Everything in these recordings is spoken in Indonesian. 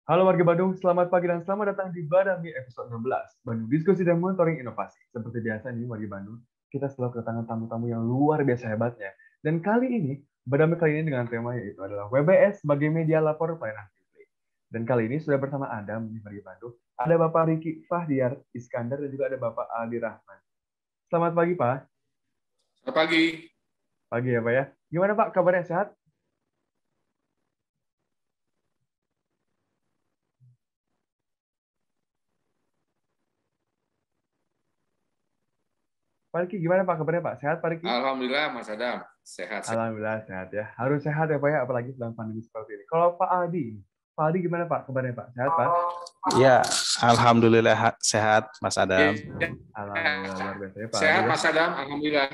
Halo warga Bandung, selamat pagi dan selamat datang di Badami episode 16, Bandung Diskusi dan Monitoring Inovasi. Seperti biasa nih warga Bandung, kita selalu kedatangan tamu-tamu yang luar biasa hebatnya. Dan kali ini, Badami kali ini dengan tema yaitu adalah WBS sebagai media lapor pelayanan publik. Dan kali ini sudah bersama Adam di warga Bandung, ada Bapak Riki Fahdiar Iskandar dan juga ada Bapak Aldi Rahman. Selamat pagi Pak. Selamat pagi. Pagi ya Pak ya. Gimana Pak, kabarnya sehat? Pak Riki, gimana Pak kabarnya Pak? Sehat Pak Riki? Alhamdulillah Mas Adam, sehat. Alhamdulillah sehat ya. Harus sehat ya Pak ya, apalagi sedang pandemi seperti ini. Kalau Pak Aldi gimana Pak kabarnya Pak? Sehat Pak? Ya, alhamdulillah sehat Mas Adam. Alhamdulillah luar biasa ya Pak Sehat Aldi. Mas Adam, alhamdulillah.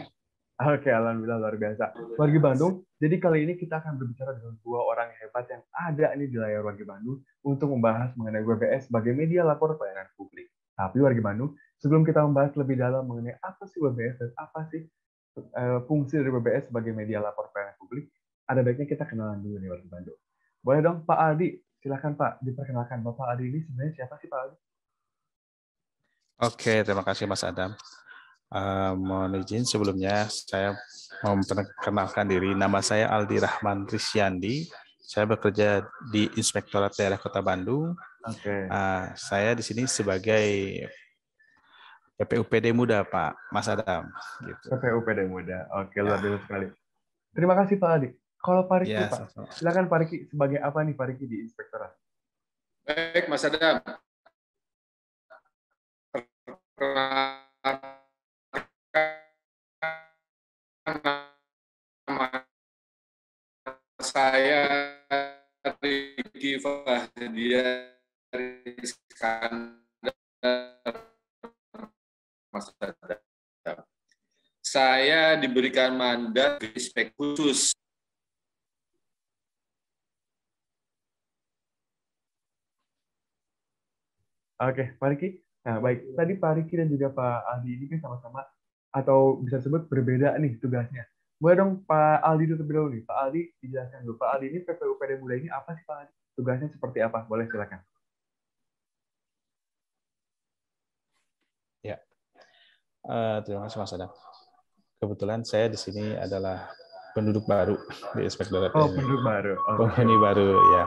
Oke, alhamdulillah luar biasa. Wargi Bandung, jadi kali ini kita akan berbicara dengan dua orang hebat yang ada nih di layar Wargi Bandung untuk membahas mengenai WBS sebagai media lapor pelayanan publik. Tapi Wargi Bandung, sebelum kita membahas lebih dalam mengenai apa sih WBS dan apa sih fungsi dari WBS sebagai media lapor pelayanan publik, ada baiknya kita kenalan dulu nih Wargi Bandung. Boleh dong Pak Aldi, silakan Pak diperkenalkan. Bapak Aldi ini sebenarnya siapa sih Pak Aldi? Oke, terima kasih Mas Adam. Mohon izin sebelumnya saya mau memperkenalkan diri. Nama saya Aldi Rahman Risyandi. Saya bekerja di Inspektorat Daerah Kota Bandung. Oke. Saya di sini sebagai PPUPD Muda, Pak Mas Adam. Gitu. PPUPD Muda. Oke, luar biasa sekali. Terima kasih Pak Aldi. Kalau Pak Riki, Ya, Pak, silakan Pak Riki. Sebagai apa nih Pak Riki di Inspektorat? Baik Mas Adam. Saya Riki Fahdiar Iskandar, Mas Adam. Saya diberikan mandat inspek khusus. Oke, Pak Riki. Nah, baik. Tadi Pak Riki dan juga Pak Aldi ini kan sama-sama atau bisa disebut berbeda nih tugasnya. Boleh dong Pak Aldi terlebih dahulu nih. Pak Aldi dijelaskan dulu. Pak Aldi ini PPUPD Muda ini apa sih Pak Aldi? Tugasnya seperti apa? Boleh silakan. Ya, terima kasih Mas Adam. Kebetulan saya di sini adalah penduduk baru di Inspektorat. Oh, penduduk baru. Penghuni baru, ya.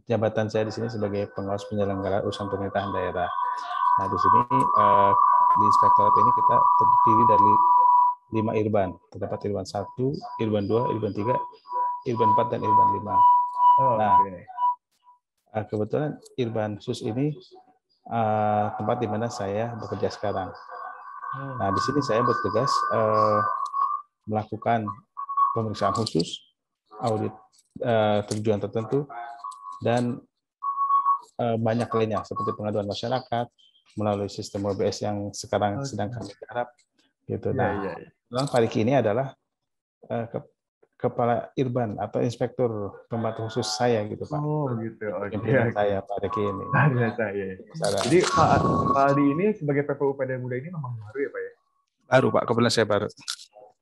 Jabatan saya di sini sebagai pengawas penyelenggara urusan pemerintahan daerah. Nah, di sini di Inspektorat ini kita terdiri dari 5 irban. Terdapat irban 1, irban 2, irban 3, irban 4, dan irban 5. Nah, kebetulan irban khusus ini tempat di mana saya bekerja sekarang. Nah, di sini saya bertugas melakukan pemeriksaan khusus, audit tujuan tertentu, dan banyak lainnya seperti pengaduan masyarakat melalui sistem WBS yang sekarang sedang kami garap. Gitu. Nah, Pak Riki ini adalah kepala irban atau inspektur pembantu khusus saya gitu Pak. Oh begitu. Pimpinan saya Pak Riki ini. Jadi Pak Aldi ini sebagai PPUPD Muda ini memang baru ya Pak ya? Baru Pak, kebetulan saya baru.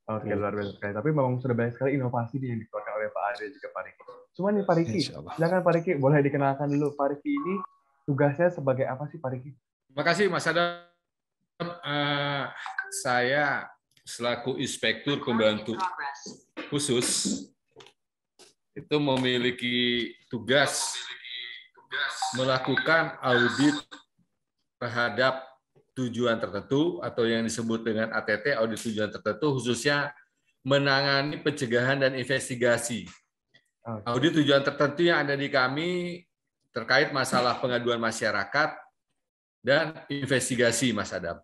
Oke, luar biasa sekali. Tapi memang sudah banyak sekali inovasi yang dikeluarkan oleh Pak Aldi dan juga Pak Riki. Cuman nih Pak Riki, silakan Pak Riki, boleh dikenalkan dulu Pak Riki ini tugasnya sebagai apa sih Pak Riki? Terima kasih Mas Adam. Saya selaku inspektur pembantu khusus itu memiliki tugas melakukan audit terhadap tujuan tertentu atau yang disebut dengan ATT, audit tujuan tertentu, khususnya menangani pencegahan dan investigasi. Audit tujuan tertentu yang ada di kami terkait masalah pengaduan masyarakat dan investigasi, Mas Adam.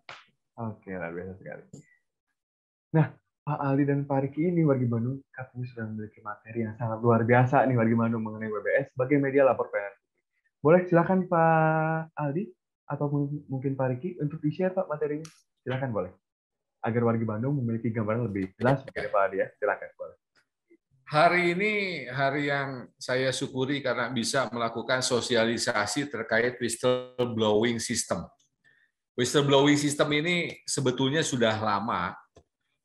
Oke, luar biasa sekali. Nah, Pak Aldi dan Pak Riki ini wargi Bandung katanya sudah memiliki materi yang sangat luar biasa nih wargi Bandung mengenai WBS sebagai media lapor pelayanan. Boleh silakan Pak Aldi atau mungkin Pak Riki untuk di-share Pak materinya. Silakan boleh. Agar wargi Bandung memiliki gambaran lebih jelas mengenai Pak Aldi ya. Silakan boleh. Hari ini hari yang saya syukuri karena bisa melakukan sosialisasi terkait whistleblowing system. Whistleblowing system ini sebetulnya sudah lama,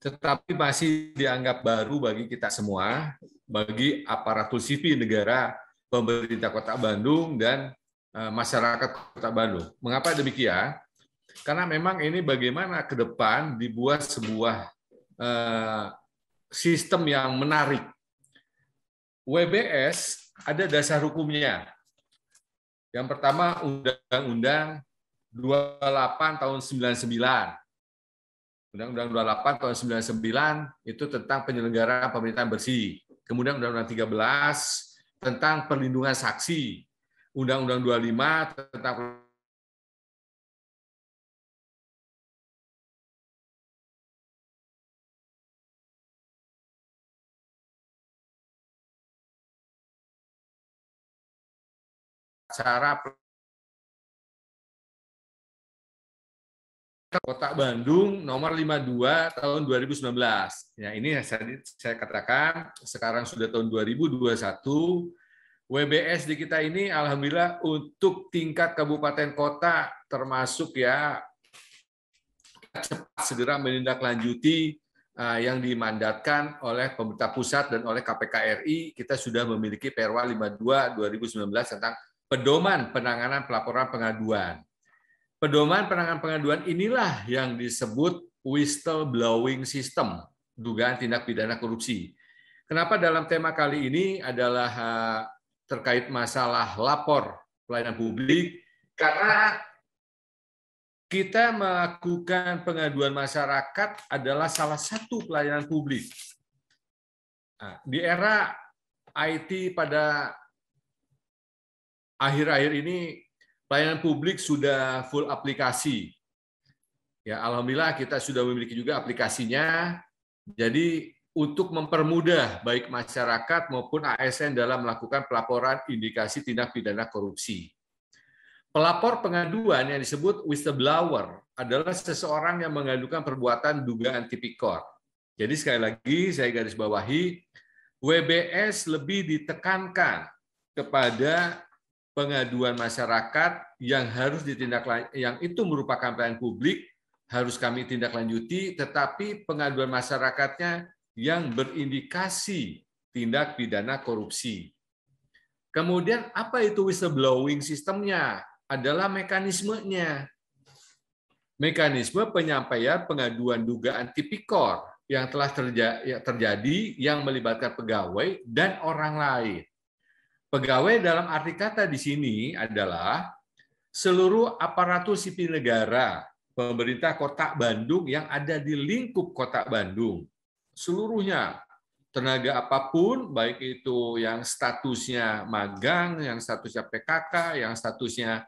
tetapi masih dianggap baru bagi kita semua, bagi aparatur sipil negara, pemerintah Kota Bandung, dan masyarakat Kota Bandung. Mengapa demikian? Karena memang ini bagaimana ke depan dibuat sebuah sistem yang menarik. WBS ada dasar hukumnya. Yang pertama Undang-Undang 28 tahun 99. Undang-Undang 28 tahun 99 itu tentang penyelenggaraan pemerintahan bersih. Kemudian Undang-Undang 13 tentang perlindungan saksi. Undang-Undang 25 tentang cara Kota Bandung nomor 52 tahun 2019. Ya, ini saya katakan sekarang sudah tahun 2021. WBS di kita ini alhamdulillah untuk tingkat kabupaten kota termasuk ya cepat segera menindaklanjuti yang dimandatkan oleh pemerintah pusat dan oleh KPK RI. Kita sudah memiliki Perwa 52 2019 tentang pedoman penanganan pelaporan pengaduan. Pedoman penanganan pengaduan inilah yang disebut whistleblowing system, dugaan tindak pidana korupsi. Kenapa dalam tema kali ini adalah terkait masalah lapor pelayanan publik? Karena kita melakukan pengaduan masyarakat adalah salah satu pelayanan publik. Nah, di era IT pada akhir-akhir ini, pelayanan publik sudah full aplikasi. Ya, alhamdulillah kita sudah memiliki juga aplikasinya. Jadi untuk mempermudah baik masyarakat maupun ASN dalam melakukan pelaporan indikasi tindak pidana korupsi. Pelapor pengaduan yang disebut whistleblower adalah seseorang yang mengadukan perbuatan dugaan tipikor. Jadi sekali lagi saya garis bawahi, WBS lebih ditekankan kepada pengaduan masyarakat yang harus ditindaklanjuti, yang itu merupakan pelayanan publik, harus kami tindaklanjuti, tetapi pengaduan masyarakatnya yang berindikasi tindak pidana korupsi. Kemudian apa itu whistleblowing sistemnya? Adalah mekanismenya. Mekanisme penyampaian pengaduan dugaan tipikor yang telah terjadi yang melibatkan pegawai dan orang lain. Pegawai dalam arti kata di sini adalah seluruh aparatur sipil negara, pemerintah Kota Bandung yang ada di lingkup Kota Bandung. Seluruhnya, tenaga apapun, baik itu yang statusnya magang, yang statusnya PKK, yang statusnya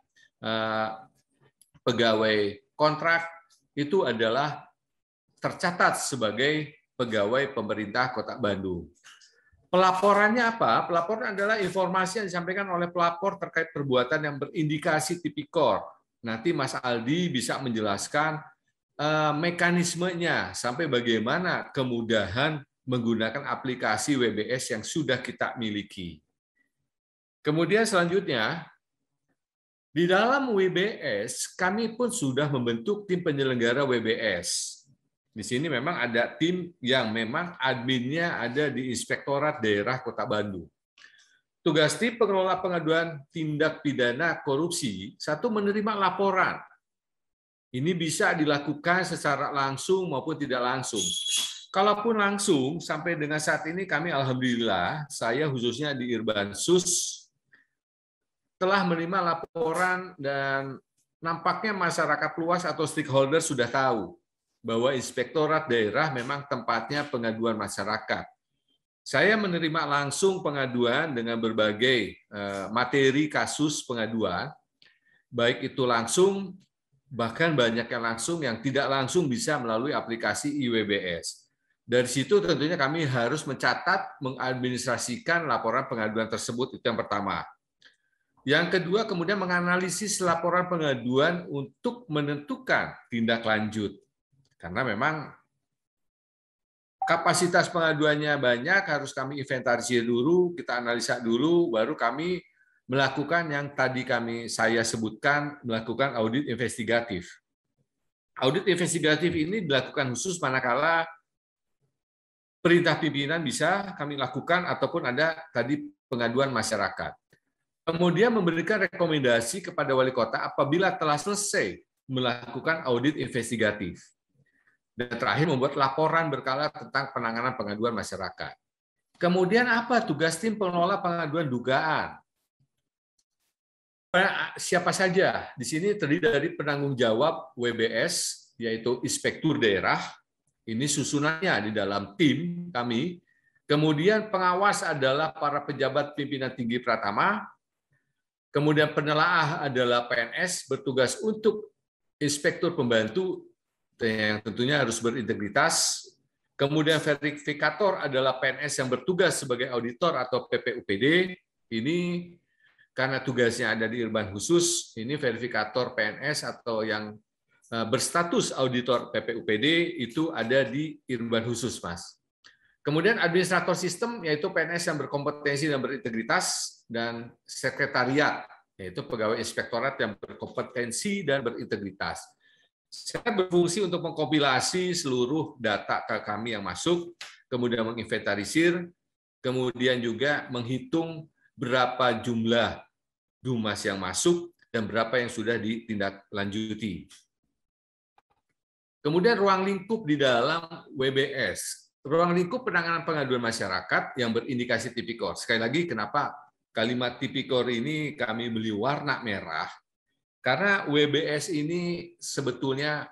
pegawai kontrak, itu adalah tercatat sebagai pegawai pemerintah Kota Bandung. Pelaporannya apa? Pelaporan adalah informasi yang disampaikan oleh pelapor terkait perbuatan yang berindikasi tipikor. Nanti Mas Aldi bisa menjelaskan mekanismenya sampai bagaimana kemudahan menggunakan aplikasi WBS yang sudah kita miliki. Kemudian selanjutnya, di dalam WBS kami pun sudah membentuk tim penyelenggara WBS. Di sini memang ada tim yang memang adminnya ada di Inspektorat Daerah Kota Bandung. Tugas tim pengelola pengaduan tindak pidana korupsi, satu, menerima laporan. Ini bisa dilakukan secara langsung maupun tidak langsung. Kalaupun langsung, sampai dengan saat ini kami alhamdulillah, saya khususnya di Irbansus, telah menerima laporan dan nampaknya masyarakat luas atau stakeholder sudah tahu bahwa Inspektorat Daerah memang tempatnya pengaduan masyarakat. Saya menerima langsung pengaduan dengan berbagai materi kasus pengaduan, baik itu langsung, bahkan banyak yang langsung, yang tidak langsung bisa melalui aplikasi IWBS. Dari situ tentunya kami harus mencatat, mengadministrasikan laporan pengaduan tersebut, itu yang pertama. Yang kedua, kemudian menganalisis laporan pengaduan untuk menentukan tindak lanjut. Karena memang kapasitas pengaduannya banyak, harus kami inventarisir dulu, kita analisa dulu, baru kami melakukan yang tadi saya sebutkan, melakukan audit investigatif. Audit investigatif ini dilakukan khusus manakala perintah pimpinan bisa kami lakukan, ataupun ada tadi pengaduan masyarakat. Kemudian memberikan rekomendasi kepada wali kota apabila telah selesai melakukan audit investigatif. Dan terakhir membuat laporan berkala tentang penanganan pengaduan masyarakat. Kemudian apa tugas tim pengelola pengaduan dugaan? Siapa saja? Di sini terdiri dari penanggung jawab WBS, yaitu inspektur daerah. Ini susunannya di dalam tim kami. Kemudian pengawas adalah para pejabat pimpinan tinggi Pratama. Kemudian penelaah adalah PNS bertugas untuk inspektur pembantu yang tentunya harus berintegritas. Kemudian verifikator adalah PNS yang bertugas sebagai auditor atau PPUPD. Ini karena tugasnya ada di Irban khusus, ini verifikator PNS atau yang berstatus auditor PPUPD itu ada di Irban khusus, Mas. Kemudian administrator sistem, yaitu PNS yang berkompetensi dan berintegritas, dan sekretariat, yaitu pegawai inspektorat yang berkompetensi dan berintegritas. Saya berfungsi untuk mengkompilasi seluruh data ke kami yang masuk, kemudian menginventarisir, kemudian juga menghitung berapa jumlah dumas yang masuk dan berapa yang sudah ditindaklanjuti. Kemudian ruang lingkup di dalam WBS. Ruang lingkup penanganan pengaduan masyarakat yang berindikasi tipikor. Sekali lagi, kenapa kalimat tipikor ini kami beli warna merah? Karena WBS ini sebetulnya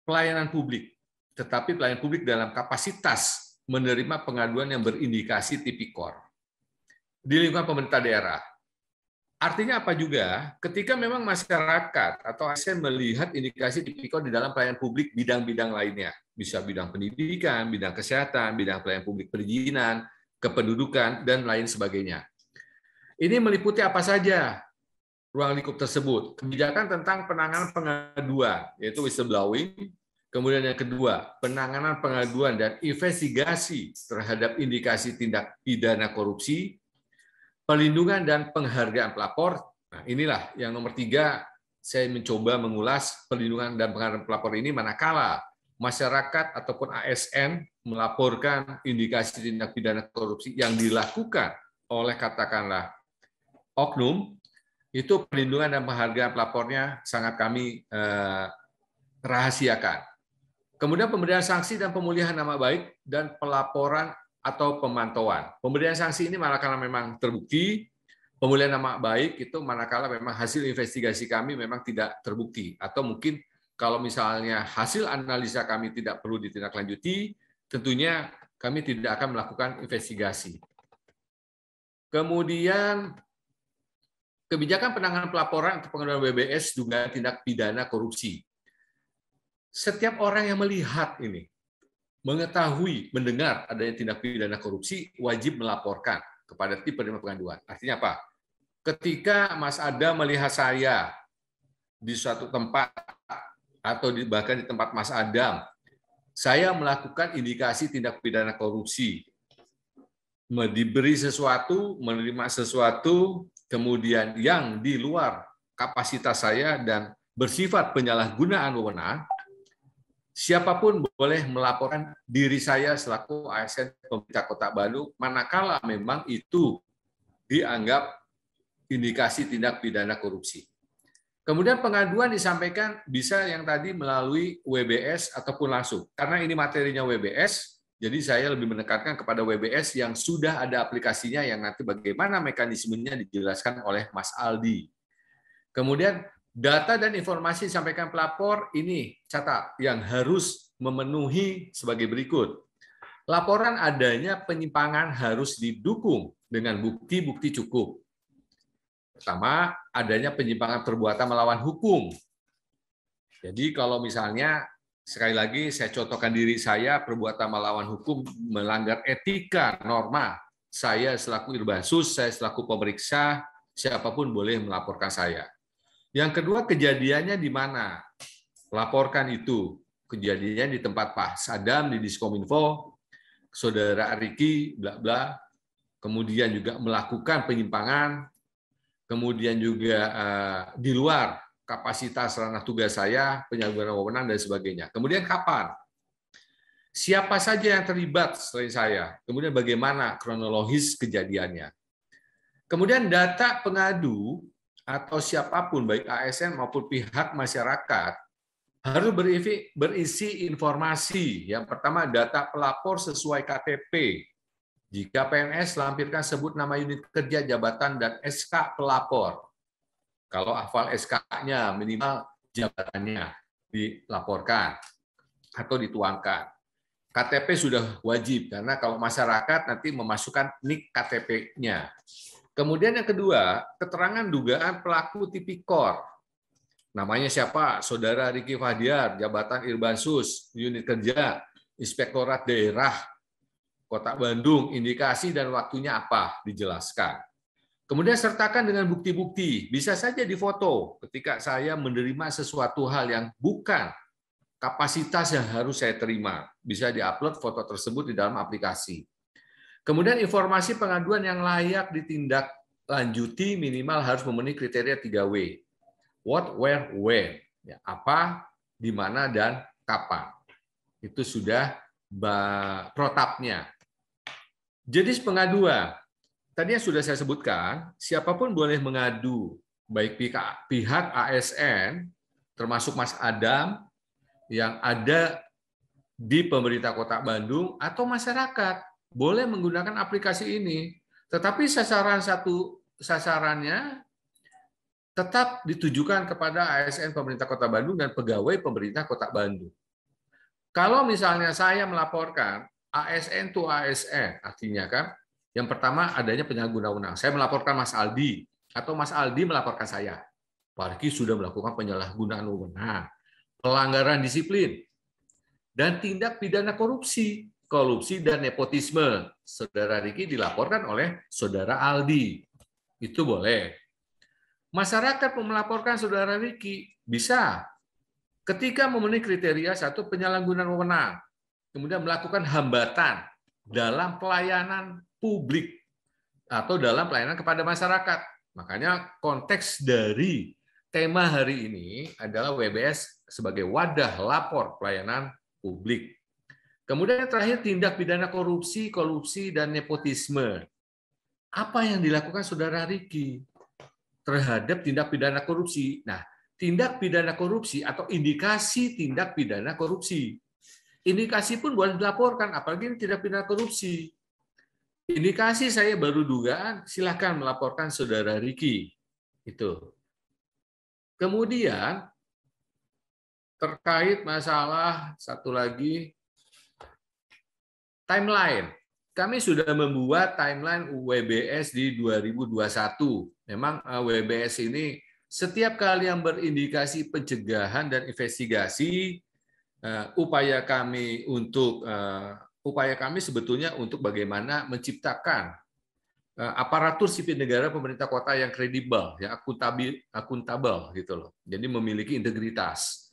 pelayanan publik, tetapi pelayanan publik dalam kapasitas menerima pengaduan yang berindikasi tipikor di lingkungan pemerintah daerah. Artinya apa juga? Ketika memang masyarakat atau ASN melihat indikasi tipikor di dalam pelayanan publik bidang-bidang lainnya, bisa bidang pendidikan, bidang kesehatan, bidang pelayanan publik perizinan, kependudukan, dan lain sebagainya. Ini meliputi apa saja ruang lingkup tersebut? Kebijakan tentang penanganan pengaduan, yaitu whistleblowing. Kemudian yang kedua, penanganan pengaduan dan investigasi terhadap indikasi tindak pidana korupsi, pelindungan dan penghargaan pelapor. Nah, inilah yang nomor 3, saya mencoba mengulas perlindungan dan penghargaan pelapor ini manakala masyarakat ataupun ASN melaporkan indikasi tindak pidana korupsi yang dilakukan oleh katakanlah oknum, itu perlindungan dan penghargaan pelapornya sangat kami rahasiakan. Kemudian pemberian sanksi dan pemulihan nama baik dan pelaporan atau pemantauan. Pemberian sanksi ini manakala memang terbukti, pemulihan nama baik itu manakala memang hasil investigasi kami memang tidak terbukti, atau mungkin kalau misalnya hasil analisa kami tidak perlu ditindaklanjuti, tentunya kami tidak akan melakukan investigasi. Kemudian kebijakan penanganan pelaporan untuk pengaduan WBS dugaan tindak pidana korupsi. Setiap orang yang melihat ini, mengetahui, mendengar adanya tindak pidana korupsi, wajib melaporkan kepada tim penerima pengaduan. Artinya apa? Ketika Mas Adam melihat saya di suatu tempat, atau bahkan di tempat Mas Adam, saya melakukan indikasi tindak pidana korupsi, diberi sesuatu, menerima sesuatu, kemudian yang di luar kapasitas saya dan bersifat penyalahgunaan wewenang, siapapun boleh melaporkan diri saya selaku ASN pemerintah Kota Bandung, manakala memang itu dianggap indikasi tindak pidana korupsi. Kemudian pengaduan disampaikan bisa yang tadi melalui WBS ataupun langsung. Karena ini materinya WBS, jadi saya lebih menekankan kepada WBS yang sudah ada aplikasinya, yang nanti bagaimana mekanismenya dijelaskan oleh Mas Aldi. Kemudian data dan informasi disampaikan pelapor ini catat yang harus memenuhi sebagai berikut. Laporan adanya penyimpangan harus didukung dengan bukti-bukti cukup. Pertama, adanya penyimpangan perbuatan melawan hukum. Jadi kalau misalnya, sekali lagi saya contohkan diri saya, perbuatan melawan hukum melanggar etika, norma, saya selaku Irbansus, saya selaku pemeriksa, siapapun boleh melaporkan saya. Yang kedua, kejadiannya di mana? Laporkan itu. Kejadiannya di tempat Pak Sadam, di Diskominfo, Saudara Riki, bla bla. Kemudian juga melakukan penyimpangan, kemudian juga di luar kapasitas ranah tugas saya, penyalahgunaan wewenang dan sebagainya. Kemudian kapan? Siapa saja yang terlibat selain saya? Kemudian bagaimana kronologis kejadiannya? Kemudian data pengadu atau siapapun, baik ASN maupun pihak masyarakat, harus berisi informasi. Yang pertama, data pelapor sesuai KTP. Jika PNS, lampirkan sebut nama unit kerja, jabatan, dan SK pelapor. Kalau hafal SK-nya, minimal jabatannya dilaporkan atau dituangkan. KTP sudah wajib, karena kalau masyarakat nanti memasukkan NIK KTP-nya. Kemudian yang kedua, keterangan dugaan pelaku tipikor. Namanya siapa? Saudara Riki Fahdiar, jabatan Irbansus, unit kerja, Inspektorat Daerah, Kota Bandung, indikasi dan waktunya apa? Dijelaskan. Kemudian sertakan dengan bukti-bukti. Bisa saja difoto ketika saya menerima sesuatu hal yang bukan kapasitas yang harus saya terima. Bisa diupload foto tersebut di dalam aplikasi. Kemudian informasi pengaduan yang layak ditindaklanjuti minimal harus memenuhi kriteria 3W. What, where, when. Ya, apa, di mana, dan kapan. Itu sudah protapnya. Jenis pengaduan. Tadi yang sudah saya sebutkan, siapapun boleh mengadu, baik pihak ASN, termasuk Mas Adam, yang ada di pemerintah Kota Bandung, atau masyarakat boleh menggunakan aplikasi ini. Tetapi sasarannya tetap ditujukan kepada ASN pemerintah Kota Bandung dan pegawai pemerintah Kota Bandung. Kalau misalnya saya melaporkan ASN to ASN, artinya kan, yang pertama adanya penyalahgunaan wewenang. Saya melaporkan Mas Aldi, atau Mas Aldi melaporkan saya. Pak Riki sudah melakukan penyalahgunaan wewenang, pelanggaran disiplin, dan tindak pidana korupsi dan nepotisme. Saudara Riki dilaporkan oleh Saudara Aldi. Itu boleh. Masyarakat melaporkan Saudara Riki bisa ketika memenuhi kriteria satu, penyalahgunaan wewenang, kemudian melakukan hambatan dalam pelayanan publik atau dalam pelayanan kepada masyarakat. Makanya konteks dari tema hari ini adalah WBS sebagai wadah lapor pelayanan publik. Kemudian yang terakhir, tindak pidana korupsi dan nepotisme. Apa yang dilakukan Saudara Riki terhadap tindak pidana korupsi? Nah, tindak pidana korupsi atau indikasi tindak pidana korupsi. Indikasi pun boleh dilaporkan, apalagi tindak pidana korupsi. Indikasi saya baru dugaan, silakan melaporkan Saudara Riki. Itu. Kemudian terkait masalah satu lagi, timeline. Kami sudah membuat timeline WBS di 2021. Memang WBS ini setiap kali yang berindikasi pencegahan dan investigasi, upaya kami sebetulnya untuk bagaimana menciptakan aparatur sipil negara pemerintah kota yang kredibel, yang akuntabel gitu loh. Jadi memiliki integritas.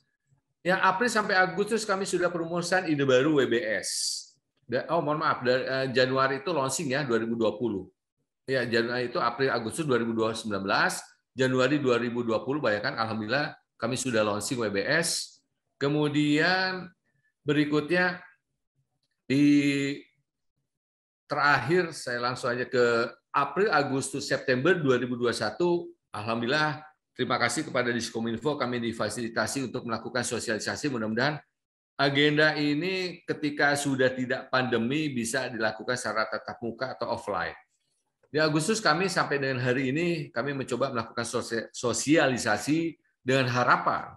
Yang April sampai Agustus kami sudah perumusan ide baru WBS. Mohon maaf, Januari itu launching ya 2020. Ya, Januari itu April Agustus 2019, Januari 2020 bayangkan alhamdulillah kami sudah launching WBS. Kemudian berikutnya di terakhir saya langsung aja ke April, Agustus, September 2021. Alhamdulillah, terima kasih kepada Diskominfo, kami difasilitasi untuk melakukan sosialisasi. Mudah-mudahan agenda ini ketika sudah tidak pandemi bisa dilakukan secara tatap muka atau offline. Di Agustus kami sampai dengan hari ini kami mencoba melakukan sosialisasi dengan harapan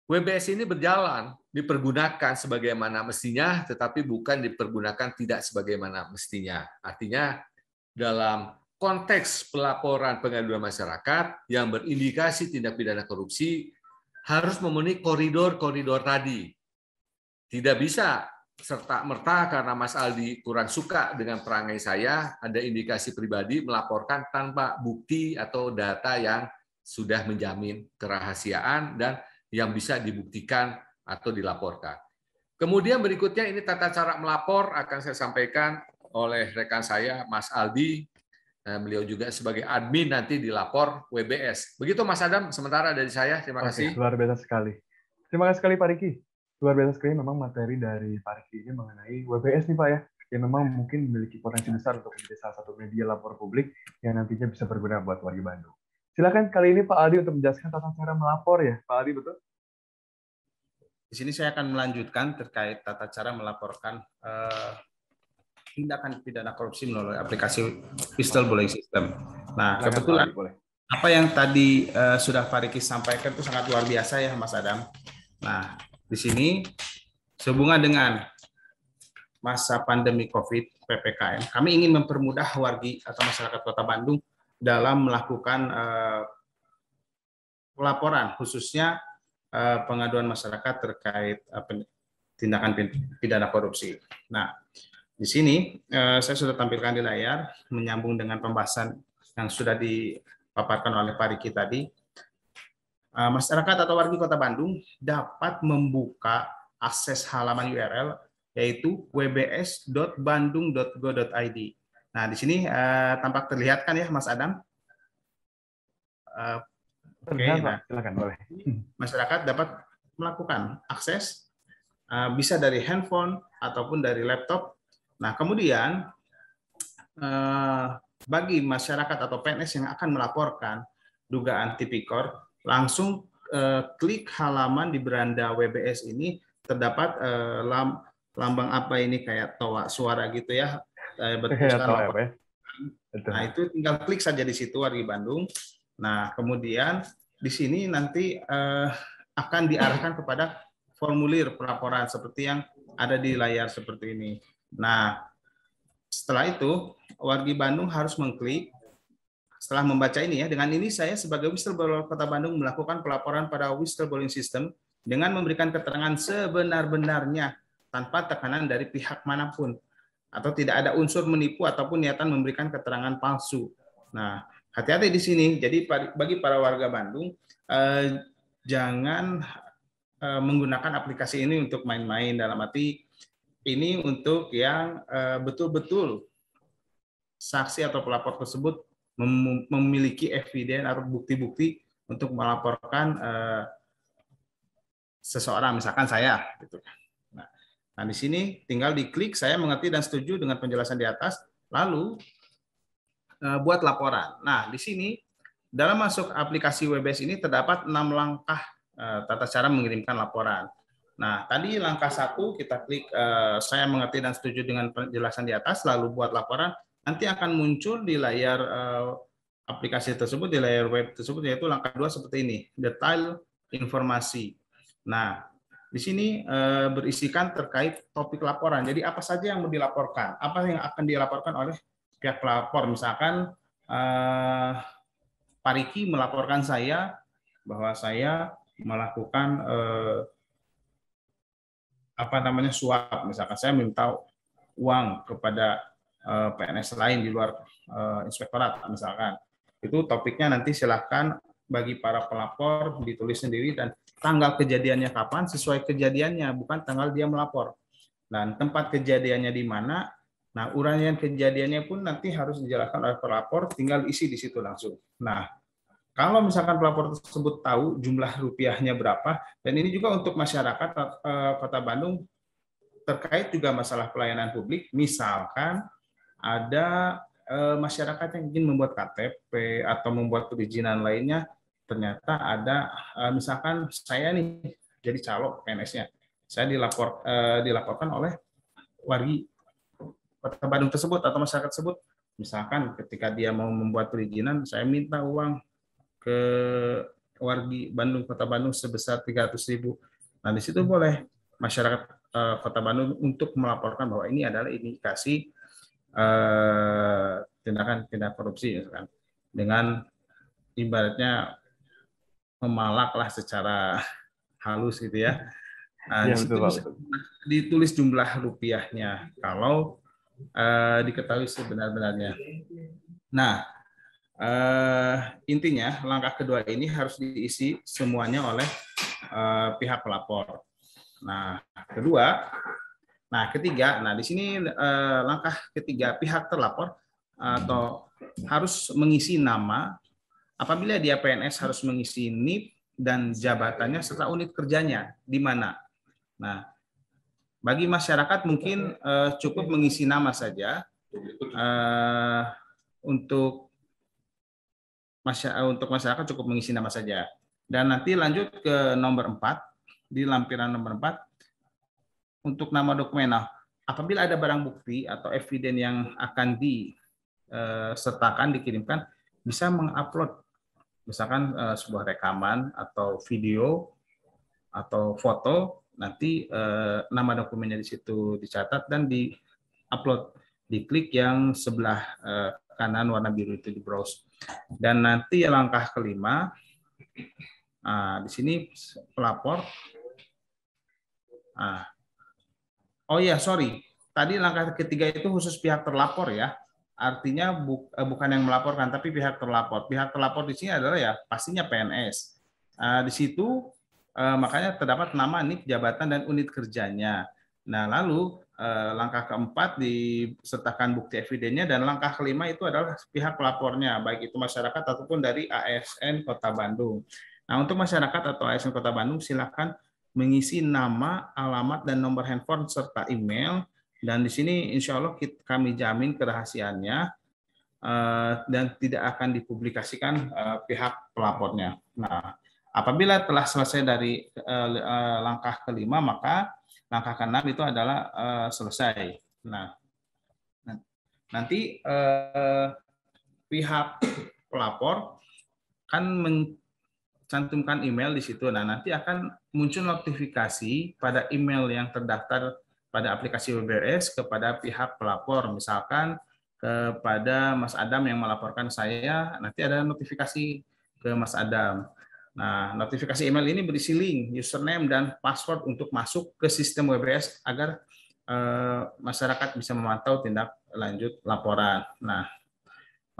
WBS ini berjalan, dipergunakan sebagaimana mestinya, tetapi bukan dipergunakan tidak sebagaimana mestinya. Artinya dalam konteks pelaporan pengaduan masyarakat yang berindikasi tindak pidana korupsi harus memenuhi koridor-koridor tadi. Tidak bisa serta-merta karena Mas Aldi kurang suka dengan perangai saya, ada indikasi pribadi melaporkan tanpa bukti atau data yang sudah menjamin kerahasiaan dan yang bisa dibuktikan atau dilaporkan. Kemudian berikutnya ini tata cara melapor akan saya sampaikan oleh rekan saya, Mas Aldi. Beliau juga sebagai admin nanti dilapor WBS. Begitu Mas Adam, sementara dari saya. Terima kasih. Luar biasa sekali. Terima kasih sekali Pak Riki. Luar biasa sekali memang materi dari Pak Riki ini mengenai WBS nih Pak ya, yang memang mungkin memiliki potensi besar untuk menjadi salah satu media lapor publik yang nantinya bisa berguna buat warga Bandung. Silakan kali ini Pak Aldi untuk menjelaskan tata cara melapor ya, Pak Aldi betul? Di sini saya akan melanjutkan terkait tata cara melaporkan tindakan pidana korupsi melalui aplikasi whistleblowing system. Nah, Silakan, kebetulan Pak Aldi, boleh. apa yang tadi sudah Pak Riki sampaikan itu sangat luar biasa ya, Mas Adam. Nah, di sini sehubungan dengan masa pandemi COVID, PPKM, kami ingin mempermudah wargi atau masyarakat Kota Bandung dalam melakukan pelaporan, khususnya pengaduan masyarakat terkait tindakan pidana korupsi. Nah, di sini saya sudah tampilkan di layar, menyambung dengan pembahasan yang sudah dipaparkan oleh Pak Riki tadi. Masyarakat atau warga Kota Bandung dapat membuka akses halaman URL yaitu wbs.bandung.go.id. Nah, di sini tampak terlihat kan ya, Mas Adam? Terlihat, Pak. Silakan, boleh. Masyarakat dapat melakukan akses bisa dari handphone ataupun dari laptop. Nah, kemudian bagi masyarakat atau PNS yang akan melaporkan dugaan tipikor, langsung klik halaman di beranda WBS ini terdapat lambang apa ini kayak toa suara gitu ya, bertuliskan lapor. Nah, itu tinggal klik saja di situ warga Bandung. Nah, kemudian di sini nanti akan diarahkan kepada formulir pelaporan seperti yang ada di layar seperti ini. Nah, setelah itu warga Bandung harus mengklik. Setelah membaca ini ya, dengan ini saya sebagai whistleblower Kota Bandung melakukan pelaporan pada whistleblowing system dengan memberikan keterangan sebenar-benarnya tanpa tekanan dari pihak manapun atau tidak ada unsur menipu ataupun niatan memberikan keterangan palsu. Nah, hati-hati di sini. Jadi bagi para warga Bandung jangan menggunakan aplikasi ini untuk main-main, dalam arti ini untuk yang betul-betul saksi atau pelapor tersebut memiliki eviden atau bukti-bukti untuk melaporkan seseorang, misalkan saya gitu. Nah, di sini tinggal diklik saya mengerti dan setuju dengan penjelasan di atas, lalu buat laporan. Nah, di sini dalam masuk aplikasi WBS ini terdapat 6 langkah tata cara mengirimkan laporan. Nah, tadi langkah 1 kita klik saya mengerti dan setuju dengan penjelasan di atas, lalu buat laporan. Nanti akan muncul di layar aplikasi tersebut, di layar web tersebut, yaitu langkah 2 seperti ini, detail informasi. Nah, di sini berisikan terkait topik laporan. Jadi apa saja yang mau dilaporkan, apa yang akan dilaporkan oleh pihak pelapor. Misalkan Pak Riki melaporkan saya bahwa saya melakukan suap. Misalkan saya minta uang kepada PNS lain di luar inspektorat, misalkan. Itu topiknya nanti silahkan bagi para pelapor ditulis sendiri dan tanggal kejadiannya kapan sesuai kejadiannya, bukan tanggal dia melapor. Dan tempat kejadiannya di mana. Nah, uraian kejadiannya pun nanti harus dijelaskan oleh pelapor, tinggal isi di situ langsung. Nah, kalau misalkan pelapor tersebut tahu jumlah rupiahnya berapa, dan ini juga untuk masyarakat Kota Bandung terkait juga masalah pelayanan publik, misalkan ada masyarakat yang ingin membuat KTP atau membuat perizinan lainnya, ternyata ada misalkan saya nih jadi calon PNS-nya, saya dilaporkan oleh wargi Kota Bandung tersebut atau masyarakat tersebut, misalkan ketika dia mau membuat perizinan, saya minta uang ke wargi Bandung Kota Bandung sebesar 300.000. Nah, di situ boleh masyarakat Kota Bandung untuk melaporkan bahwa ini adalah indikasi tindakan korupsi, misalkan, dengan ibaratnya memalaklah secara halus gitu ya. Nah, Ya, di situ bisa ditulis jumlah rupiahnya kalau diketahui sebenar-benarnya. Nah, intinya langkah kedua ini harus diisi semuanya oleh pihak pelapor. Nah, ketiga, di sini langkah ketiga, pihak terlapor atau harus mengisi nama. Apabila dia PNS harus mengisi NIP dan jabatannya serta unit kerjanya di mana. Nah, bagi masyarakat mungkin cukup mengisi nama saja. Untuk masyarakat cukup mengisi nama saja. Dan nanti lanjut ke nomor 4, di lampiran nomor 4, untuk nama dokumen. Nah, apabila ada barang bukti atau eviden yang akan disertakan, dikirimkan, bisa mengupload, misalkan sebuah rekaman atau video atau foto, nanti nama dokumennya di situ dicatat dan di-upload. Diklik yang sebelah kanan warna biru itu di browse. Dan nanti langkah kelima, di sini pelapor. Oh ya, sorry. Tadi langkah ketiga itu khusus pihak terlapor ya. Artinya bukan yang melaporkan, tapi pihak terlapor. Pihak terlapor di sini adalah ya pastinya PNS. Di situ makanya terdapat nama, nik, jabatan, dan unit kerjanya. Nah, lalu langkah keempat disertakan bukti evidennya, dan langkah kelima itu adalah pihak pelapornya, baik itu masyarakat ataupun dari ASN Kota Bandung. Nah, untuk masyarakat atau ASN Kota Bandung silakan mengisi nama, alamat, dan nomor handphone serta email, dan di sini insya Allah kami jamin kerahasiaannya dan tidak akan dipublikasikan pihak pelapornya. Nah, apabila telah selesai dari langkah kelima, maka langkah keenam itu adalah selesai. Nah, nanti pihak pelapor kan cantumkan email di situ. Nah, nanti akan muncul notifikasi pada email yang terdaftar pada aplikasi WBS kepada pihak pelapor. Misalkan kepada Mas Adam yang melaporkan saya, nanti ada notifikasi ke Mas Adam. Nah, notifikasi email ini berisi link, username, dan password untuk masuk ke sistem WBS agar masyarakat bisa memantau tindak lanjut laporan. Nah,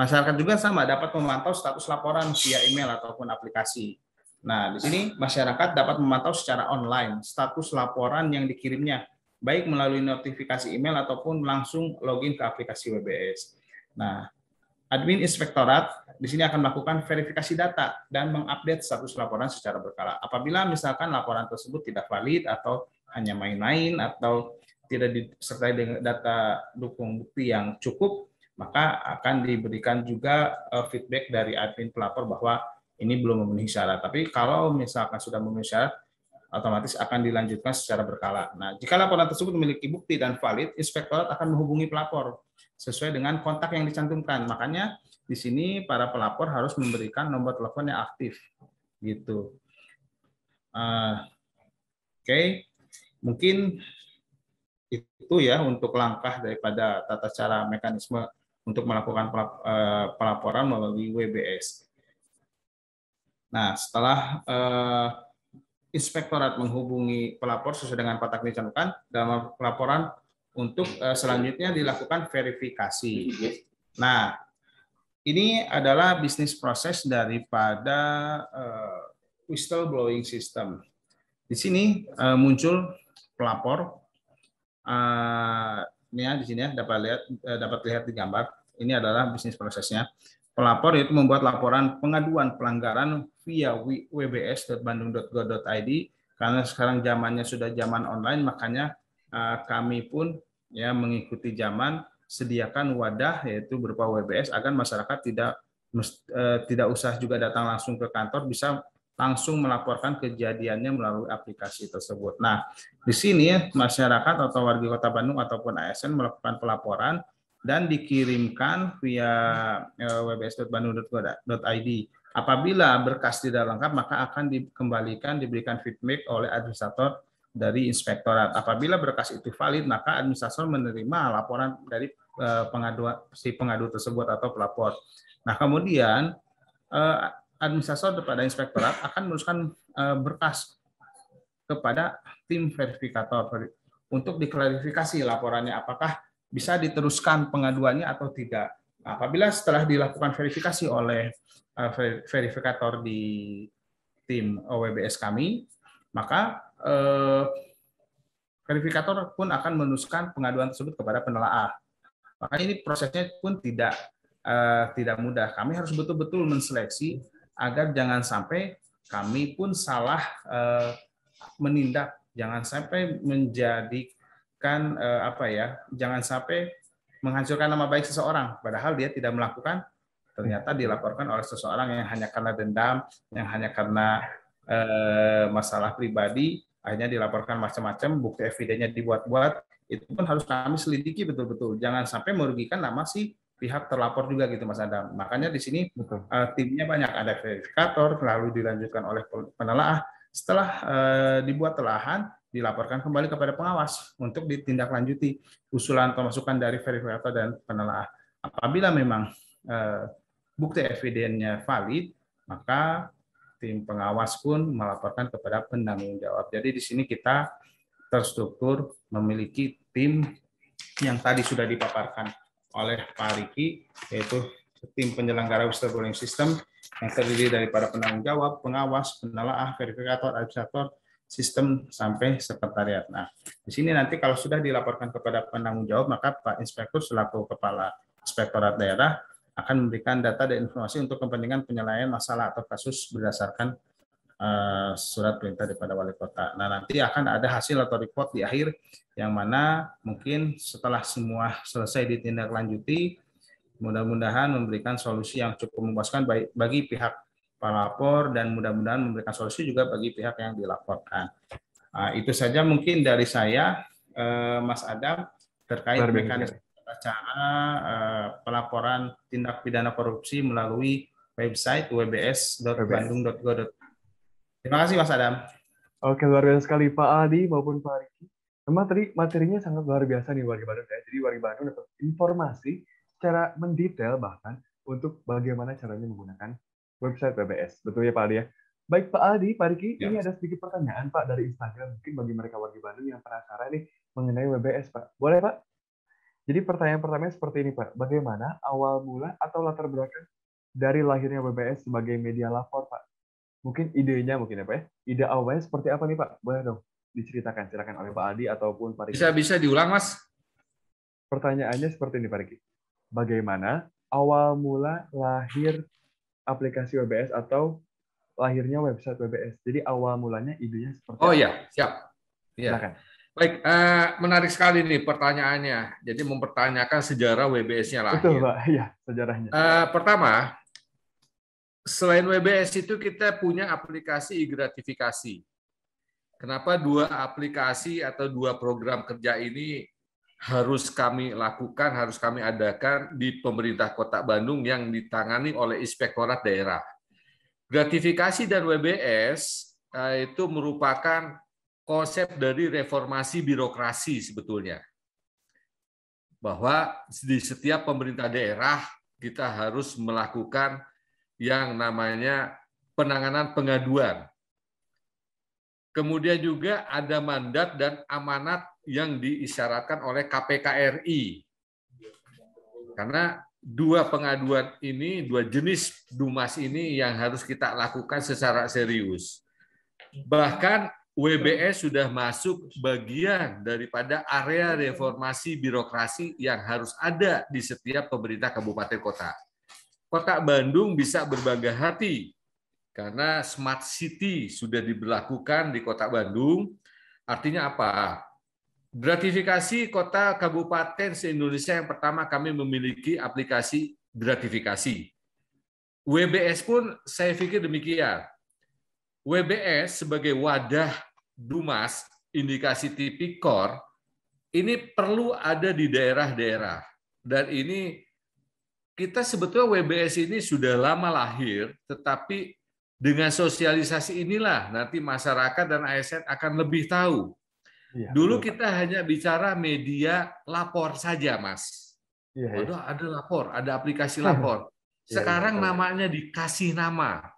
masyarakat juga sama dapat memantau status laporan via email ataupun aplikasi. Nah, di sini masyarakat dapat memantau secara online status laporan yang dikirimnya, baik melalui notifikasi email ataupun langsung login ke aplikasi WBS. Nah, admin inspektorat di sini akan melakukan verifikasi data dan mengupdate status laporan secara berkala. Apabila misalkan laporan tersebut tidak valid atau hanya main-main atau tidak disertai dengan data dukung bukti yang cukup, maka akan diberikan juga feedback dari admin pelapor bahwa ini belum memenuhi syarat. Tapi kalau misalkan sudah memenuhi syarat, otomatis akan dilanjutkan secara berkala. Nah, jika laporan tersebut memiliki bukti dan valid, inspektorat akan menghubungi pelapor sesuai dengan kontak yang dicantumkan. Makanya di sini para pelapor harus memberikan nomor telepon yang aktif, gitu. Oke. Mungkin itu ya untuk langkah daripada tata cara mekanisme untuk melakukan pelaporan melalui WBS. Nah, setelah inspektorat menghubungi pelapor sesuai dengan kontak yang dicantumkan dalam pelaporan, untuk selanjutnya dilakukan verifikasi. Nah, ini adalah bisnis proses daripada whistleblowing system. Di sini muncul pelapor. Ini ya, di sini ya dapat lihat di gambar. Ini adalah bisnis prosesnya. Pelapor itu membuat laporan pengaduan pelanggaran via wbs.bandung.go.id. Karena sekarang zamannya sudah zaman online, makanya kami pun ya mengikuti zaman, sediakan wadah yaitu berupa WBS agar masyarakat tidak usah juga datang langsung ke kantor, bisa langsung melaporkan kejadiannya melalui aplikasi tersebut. Nah, di sini masyarakat atau warga Kota Bandung ataupun ASN melakukan pelaporan dan dikirimkan via wbs.bandung.go.id. Apabila berkas tidak lengkap, maka akan diberikan feedback oleh administrator dari inspektorat. Apabila berkas itu valid, maka administrator menerima laporan dari pengadu tersebut atau pelapor. Nah, kemudian administrator kepada inspektorat akan meneruskan berkas kepada tim verifikator untuk diklarifikasi laporannya apakah bisa diteruskan pengaduannya atau tidak. Nah, apabila setelah dilakukan verifikasi oleh verifikator di tim WBS kami, maka verifikator pun akan meneruskan pengaduan tersebut kepada penelaah. Makanya ini prosesnya pun tidak mudah. Kami harus betul-betul menseleksi agar jangan sampai kami pun salah menindak jangan sampai menjadikan jangan sampai menghancurkan nama baik seseorang, padahal dia tidak melakukan, ternyata dilaporkan oleh seseorang yang hanya karena dendam, yang hanya karena masalah pribadi, akhirnya dilaporkan macam-macam, bukti evidennya dibuat-buat. Itu pun harus kami selidiki betul-betul. Jangan sampai merugikan nama si pihak terlapor juga gitu, Mas Adam. Makanya di sini timnya banyak, ada verifikator, lalu dilanjutkan oleh penelaah. Setelah dibuat telahan, dilaporkan kembali kepada pengawas untuk ditindaklanjuti usulan atau masukan dari verifikator dan penelaah. Apabila memang bukti evidennya valid, maka tim pengawas pun melaporkan kepada penanggung jawab. Jadi di sini kita terstruktur memiliki tim yang tadi sudah dipaparkan oleh Pak Riki, yaitu tim penyelenggara whistleblowing system yang terdiri daripada penanggung jawab, pengawas, penelaah, verifikator, administrator, sistem sampai sekretariat. Nah, di sini nanti kalau sudah dilaporkan kepada penanggung jawab, maka Pak Inspektur selaku Kepala Inspektorat Daerah akan memberikan data dan informasi untuk kepentingan penyelesaian masalah atau kasus berdasarkan surat perintah daripada wali kota. Nah, nanti akan ada hasil atau report di akhir yang mana mungkin setelah semua selesai ditindaklanjuti, mudah-mudahan memberikan solusi yang cukup memuaskan bagi pihak pelapor dan mudah-mudahan memberikan solusi juga bagi pihak yang dilaporkan. Itu saja mungkin dari saya, Mas Adam, terkait mekanisme cara pelaporan tindak pidana korupsi melalui website wbs.bandung.go.id. Terima kasih, Mas Adam. Oke, luar biasa sekali Pak Adi maupun Pak Riki. Memang tadi materinya sangat luar biasa nih warga Bandung ya. Jadi warga Bandung dapat informasi secara mendetail bahkan untuk bagaimana caranya menggunakan website WBS. Betul ya Pak Adi ya? Baik Pak Adi, Pak Riki, ini ada sedikit pertanyaan Pak dari Instagram. Mungkin bagi mereka warga Bandung yang penasaran nih mengenai WBS Pak. Boleh Pak? Jadi pertanyaan pertamanya seperti ini Pak. Bagaimana awal mula atau latar belakang dari lahirnya WBS sebagai media lapor Pak? Mungkin idenya mungkin apa ya? Ide awalnya seperti apa nih Pak? Boleh dong diceritakan, silakan oleh Pak Adi ataupun Pak Riki. Bisa diulang Mas? Pertanyaannya seperti ini Pak Riki. Bagaimana awal mula lahir aplikasi WBS atau lahirnya website WBS? Jadi awal mulanya idenya seperti apa? Oh iya, siap. Ya. Silakan. Baik, menarik sekali nih pertanyaannya. Jadi mempertanyakan sejarah WBS-nya lahir. Betul Pak, iya sejarahnya. Pertama, selain WBS itu kita punya aplikasi e-gratifikasi. Kenapa dua aplikasi atau dua program kerja ini harus kami lakukan, harus kami adakan di pemerintah Kota Bandung yang ditangani oleh Inspektorat Daerah. Gratifikasi dan WBS itu merupakan konsep dari reformasi birokrasi sebetulnya. Bahwa di setiap pemerintah daerah kita harus melakukan yang namanya penanganan pengaduan. Kemudian juga ada mandat dan amanat yang diisyaratkan oleh KPK RI. Karena dua pengaduan ini, dua jenis Dumas ini yang harus kita lakukan secara serius. Bahkan WBS sudah masuk bagian daripada area reformasi birokrasi yang harus ada di setiap pemerintah kabupaten kota. Kota Bandung bisa berbangga hati karena Smart City sudah diberlakukan di Kota Bandung. Artinya apa? Gratifikasi kota kabupaten se-Indonesia yang pertama kami memiliki aplikasi gratifikasi. WBS pun saya pikir demikian. WBS sebagai wadah Dumas, indikasi tipikor, ini perlu ada di daerah-daerah. Dan ini kita sebetulnya WBS ini sudah lama lahir, tetapi dengan sosialisasi inilah nanti masyarakat dan ASN akan lebih tahu. Ya, dulu betul, kita hanya bicara media lapor saja, Mas. Ya, ya. Ada lapor, ada aplikasi lapor. Sekarang ya, namanya dikasih nama.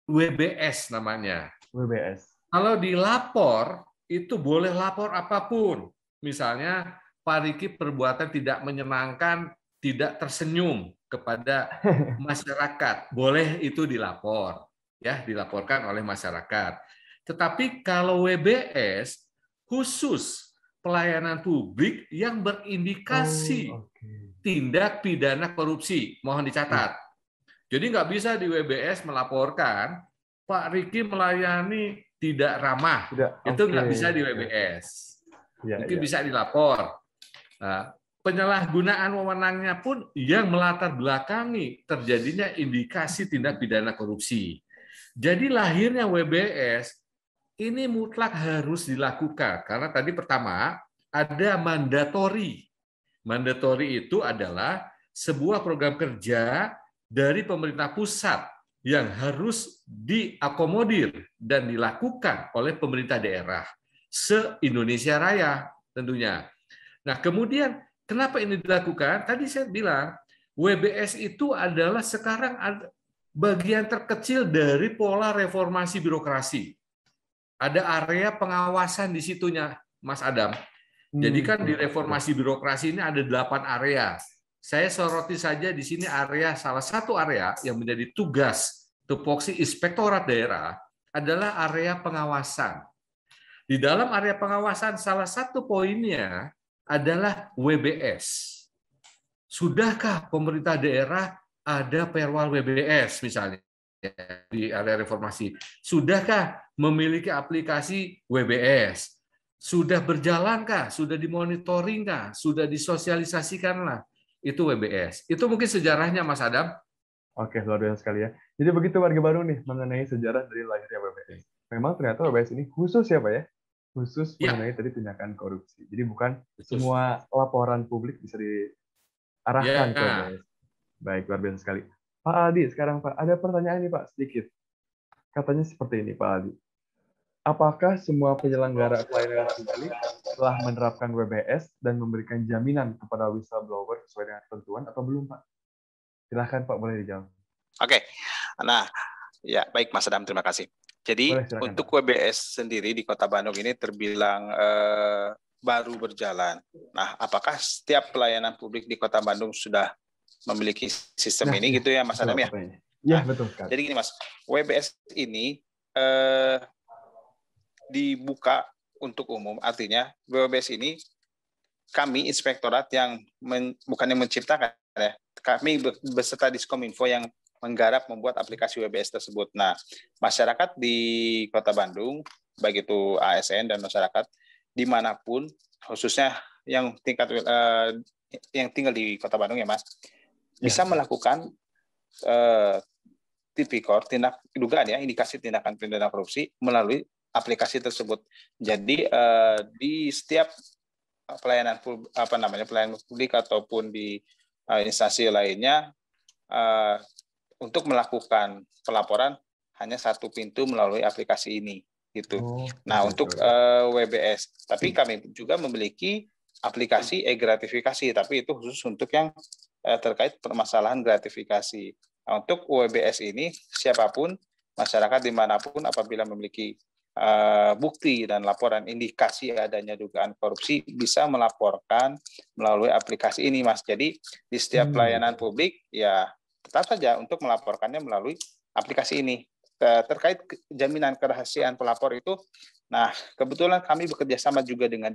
WBS namanya. WBS. Kalau dilapor, itu boleh lapor apapun. Misalnya, Pak Riki perbuatan tidak menyenangkan, tidak tersenyum kepada masyarakat. Boleh itu dilapor. Ya, dilaporkan oleh masyarakat. Tetapi kalau WBS, khusus pelayanan publik yang berindikasi tindak pidana korupsi. Mohon dicatat. Jadi nggak bisa di WBS melaporkan, Pak Riki melayani tidak ramah. Itu nggak bisa di WBS. Mungkin bisa dilapor. Nah, penyalahgunaan wewenangnya pun yang melatar belakangi terjadinya indikasi tindak pidana korupsi. Jadi lahirnya WBS ini mutlak harus dilakukan karena tadi pertama ada mandatori. Mandatori itu adalah sebuah program kerja dari pemerintah pusat yang harus diakomodir dan dilakukan oleh pemerintah daerah se-Indonesia Raya tentunya. Nah, kemudian kenapa ini dilakukan? Tadi saya bilang, WBS itu adalah sekarang bagian terkecil dari pola reformasi birokrasi. Ada area pengawasan di situnya, Mas Adam. Jadi kan di reformasi birokrasi ini ada 8 area. Saya soroti saja di sini salah satu area yang menjadi tugas tupoksi inspektorat daerah adalah area pengawasan. Di dalam area pengawasan salah satu poinnya adalah WBS. Sudahkah pemerintah daerah ada perwal WBS misalnya di area reformasi? Sudahkah memiliki aplikasi WBS? Sudah berjalankah? Sudah dimonitoringkah? Sudah disosialisasikanlah? Itu WBS. Itu mungkin sejarahnya, Mas Adam. Oke, luar biasa sekali ya. Jadi begitu warga Bandung nih mengenai sejarah dari lahirnya WBS. Memang ternyata WBS ini khusus ya, Pak ya? Khusus mengenai tadi tindakan korupsi. Jadi bukan semua laporan publik bisa diarahkan ke WBS. Baik, luar biasa sekali. Pak Aldi, sekarang Pak, ada pertanyaan nih Pak, sedikit. Katanya seperti ini, Pak Aldi. Apakah semua penyelenggara pelayanan publik telah menerapkan WBS dan memberikan jaminan kepada whistleblower sesuai dengan ketentuan atau belum, Pak? Silahkan, Pak, boleh dijawab. Oke, nah, ya baik Mas Adam, terima kasih. Jadi boleh, silakan, untuk Pak. WBS sendiri di Kota Bandung ini terbilang baru berjalan. Nah, apakah setiap pelayanan publik di Kota Bandung sudah memiliki sistem ini gitu ya Mas Adam ya? Iya, betul. Jadi gini Mas, WBS ini dibuka untuk umum, artinya WBS ini kami inspektorat yang bukan yang menciptakan ya, kami beserta Diskominfo yang menggarap membuat aplikasi WBS tersebut. Nah, masyarakat di Kota Bandung, baik itu ASN dan masyarakat dimanapun, khususnya yang yang tinggal di Kota Bandung ya Mas, bisa melakukan tipikor tindak dugaan ya indikasi tindakan pidana korupsi melalui aplikasi tersebut. Jadi di setiap pelayanan publik ataupun di instansi lainnya untuk melakukan pelaporan hanya satu pintu melalui aplikasi ini gitu. Nah, untuk WBS, tapi kami juga memiliki aplikasi e-gratifikasi, tapi itu khusus untuk yang terkait permasalahan gratifikasi. Nah, untuk WBS ini siapapun masyarakat dimanapun apabila memiliki bukti dan laporan indikasi adanya dugaan korupsi bisa melaporkan melalui aplikasi ini Mas. Jadi di setiap pelayanan publik ya tetap saja untuk melaporkannya melalui aplikasi ini. Terkait jaminan kerahasiaan pelapor itu, nah kebetulan kami bekerja sama juga dengan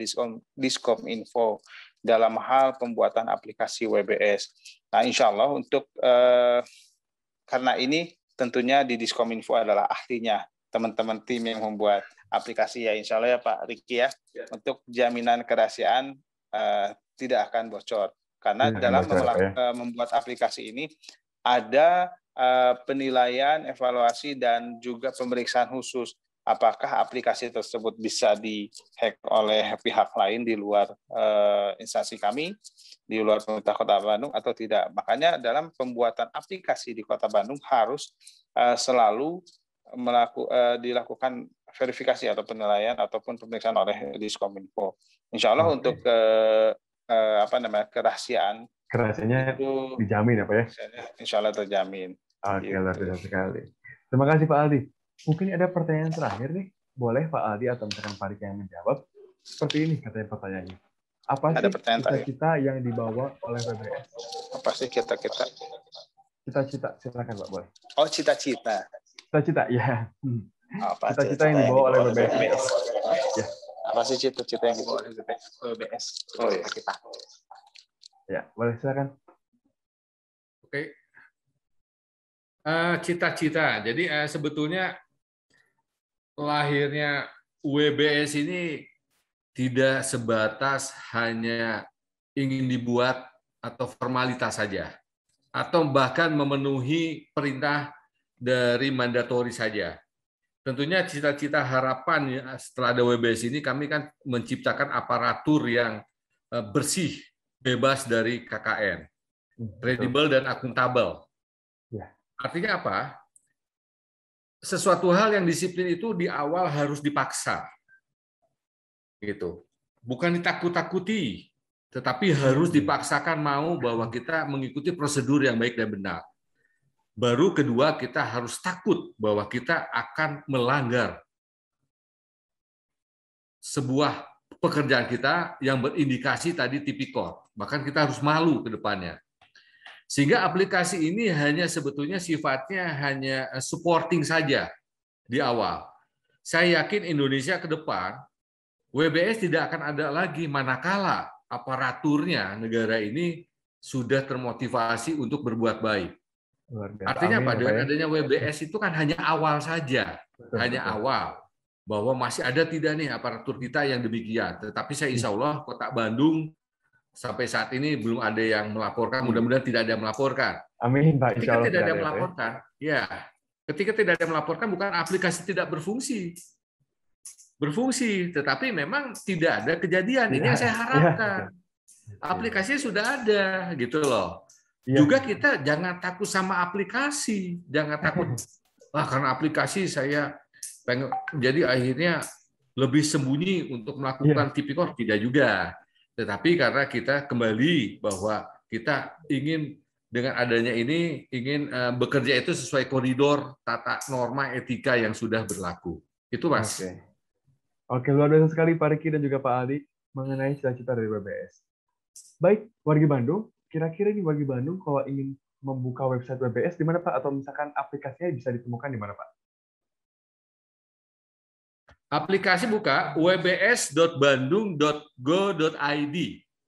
Diskominfo dalam hal pembuatan aplikasi WBS. Nah insya Allah untuk karena ini tentunya di Diskominfo adalah ahlinya teman-teman tim yang membuat aplikasi ya insya Allah ya Pak Riki ya. Untuk jaminan kerahasiaan tidak akan bocor karena dalam membuat aplikasi ini ada penilaian, evaluasi dan juga pemeriksaan khusus apakah aplikasi tersebut bisa dihack oleh pihak lain di luar instansi kami, di luar pemerintah Kota Bandung atau tidak. Makanya dalam pembuatan aplikasi di Kota Bandung harus selalu dilakukan verifikasi atau penilaian ataupun pemeriksaan oleh Diskominfo. Insya Allah untuk kerahasiaan itu dijamin ya Pak ya? Insya Allah terjamin. Oke, luar biasa sekali. Terima kasih Pak Aldi. Mungkin ada pertanyaan terakhir nih. Boleh Pak Aldi atau misalkan Pak Riki yang menjawab. Seperti ini katanya pertanyaannya. Apa sih cita-cita yang dibawa oleh WBS? Apa sih cita-cita? Cita-cita, silakan Pak, boleh. Oh, cita-cita. Cita-cita, ya. Apa cita-cita yang dibawa oleh WBS? Ya. Apa sih cita-cita yang dibawa oleh WBS? Oh, ya. Kita. Ya, boleh silakan. Oke. Cita-cita. Jadi sebetulnya lahirnya WBS ini tidak sebatas hanya ingin dibuat atau formalitas saja, atau bahkan memenuhi perintah dari mandatori saja. Tentunya cita-cita harapan setelah ada WBS ini, kami kan menciptakan aparatur yang bersih, bebas dari KKN, kredibel dan akuntabel. Artinya apa? Sesuatu hal yang disiplin itu di awal harus dipaksa. Gitu. Bukan ditakut-takuti, tetapi harus dipaksakan mau bahwa kita mengikuti prosedur yang baik dan benar. Baru kedua, kita harus takut bahwa kita akan melanggar sebuah pekerjaan kita yang berindikasi tadi tipikor. Bahkan kita harus malu ke depannya. Sehingga aplikasi ini hanya sebetulnya sifatnya hanya supporting saja di awal. Saya yakin Indonesia ke depan WBS tidak akan ada lagi manakala aparaturnya negara ini sudah termotivasi untuk berbuat baik. Artinya apa? Dengan adanya WBS itu kan hanya awal saja, hanya awal. Bahwa masih ada tidak nih aparatur kita yang demikian. Tetapi saya insya Allah Kota Bandung sampai saat ini belum ada yang melaporkan, mudah-mudahan tidak ada yang melaporkan. Amin, Pak. Ketika tidak ada yang melaporkan, ketika tidak ada yang melaporkan bukan aplikasi tidak berfungsi, tetapi memang tidak ada kejadian. Ini yang saya harapkan. Aplikasinya sudah ada, gitu loh. Juga kita jangan takut sama aplikasi, jangan takut karena aplikasi saya pengen, jadi akhirnya lebih sembunyi untuk melakukan tipikor, tidak juga. Tetapi karena kita kembali bahwa kita ingin dengan adanya ini ingin bekerja itu sesuai koridor tata norma etika yang sudah berlaku. Itu Mas. Oke, luar biasa sekali Pak Riki dan juga Pak Aldi mengenai cita-cita dari WBS. Baik, warga Bandung, kira-kira nih warga Bandung kalau ingin membuka website WBS di mana Pak? Atau misalkan aplikasinya bisa ditemukan di mana Pak? Aplikasi buka wbs.bandung.go.id.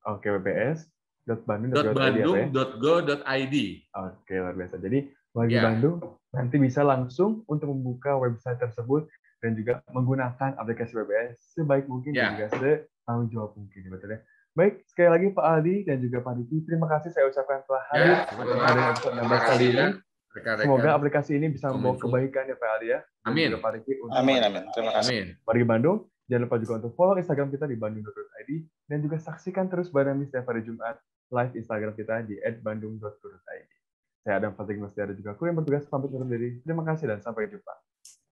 Oke, wbs.bandung.go.id. Oke, luar biasa. Jadi warga Bandung nanti bisa langsung untuk membuka website tersebut dan juga menggunakan aplikasi WBS sebaik mungkin dan juga setanggung jawab mungkin, betul ya. Baik, sekali lagi Pak Aldi dan juga Pak Diki, terima kasih saya ucapkan telah hadir pada episode 16 kali ini. Semoga aplikasi ini bisa membawa kebaikan ya Pak Aldi ya. Amin. Amin. Terima kasih. Warga Bandung, jangan lupa juga untuk follow Instagram kita di bandung.go.id dan juga saksikan terus Barami setiap hari Jumat live Instagram kita di @bandung.go.id. Saya Adam Fatih Mas dan juga aku yang bertugas pamit undur diri. Terima kasih dan sampai jumpa.